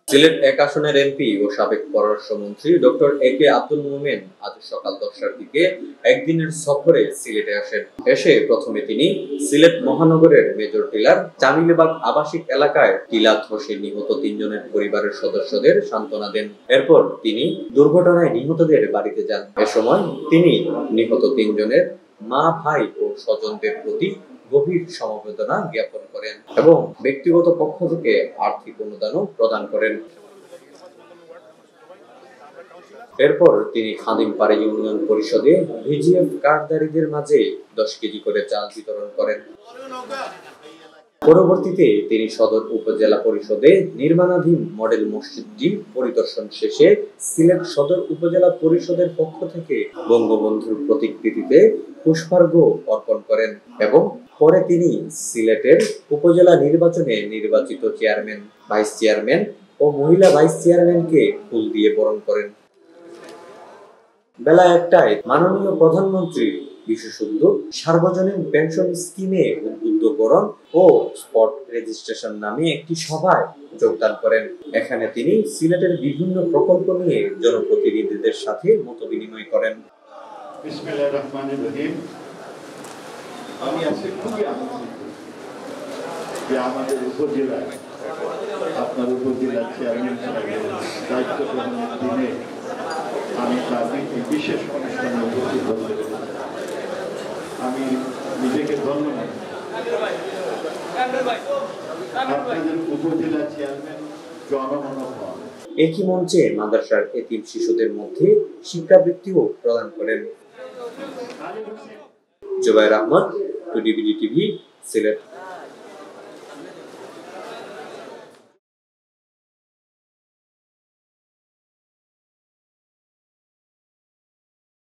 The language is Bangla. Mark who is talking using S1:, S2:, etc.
S1: সিলেট ১ আসনের এমপি ও সাবেক পররাষ্ট্রমন্ত্রী ডক্টর এ.কে আব্দুল মোমেন আজ সকাল ১০টার দিকে একদিনের সফরে সিলেটে আসেন। এসে প্রথমে তিনি সিলেট মহানগরের মেজর টিলার জামিলবাগ আবাসিক এলাকায় টিলা ধসে নিহত ৩ জনের পরিবারের সদস্যদের সান্ত্বনা দেন। এরপর তিনি দুর্ঘটনায় নিহতদের বাড়িতে যান। এ সময় তিনি নিহত ৩ জনের মা, ভাই ও স্বজনদের প্রতি গভীর সমবেদনা জ্ঞাপন করেন এবং ব্যক্তিগত পক্ষ থেকে আর্থিক অনুদানও প্রদান করেন। এরপর তিনি খাদিমপাড়া ইউনিয়ন পরিষদে ভিজিএফ কার্ডধারীদের মাঝে ১০ কেজি করে চাল বিতরণ করেন। পরবর্তীতে তিনি সদর উপজেলা পরিষদে নির্মাণাধীন মডেল মসজিদটি পরিদর্শন শেষে সিলেট সদর উপজেলা পরিষদের পক্ষ থেকে বঙ্গবন্ধুর প্রতিকৃতিতে পুষ্পার্ঘ্য অর্পণ করেন এবং পরে তিনি সিলেটের উপজেলা নির্বাচনে নির্বাচিত চেয়ারম্যান, ভাইস চেয়ারম্যান ও মহিলা ভাইস চেয়ারম্যানকে ফুল দিয়ে বরণ করেন। বেলা ১টায় মাননীয় প্রধানমন্ত্রী বিশেষজ্ঞ সার্বজনীন পেনশন স্কিমে উদ্বুদ্ধকরণ ও স্পট রেজিস্ট্রেশন নামে একটি সভায় যোগদান করেন। এখানে তিনি সিলেটের বিভিন্ন প্রকল্প নিয়ে জনপ্রতিনিধিদের সাথে মতবিনিময় করেন।
S2: বিসমিল্লাহির রহমানির রহিম। আমি আজকে খুবই আনন্দিত যে আমাদের উপজেলায় আপনার উপজেলার চেয়ারম্যান সাহেবের দায়িত্ব গ্রহণের দিনে আমি তার এই বিশেষ অনুষ্ঠানে উপস্থিত হতে পেরেছি। আমি নিজেকে ধন্য মনে আপনাদের উপজেলা চেয়ারম্যান জনমানব হন।
S1: একই মঞ্চে মাদ্রাসার এতিম শিশুদের মধ্যে শিক্ষাবৃত্তিও প্রদান করেন। জুবায়ের আহমদ, টুডিবিডি টিভি, সিলেট।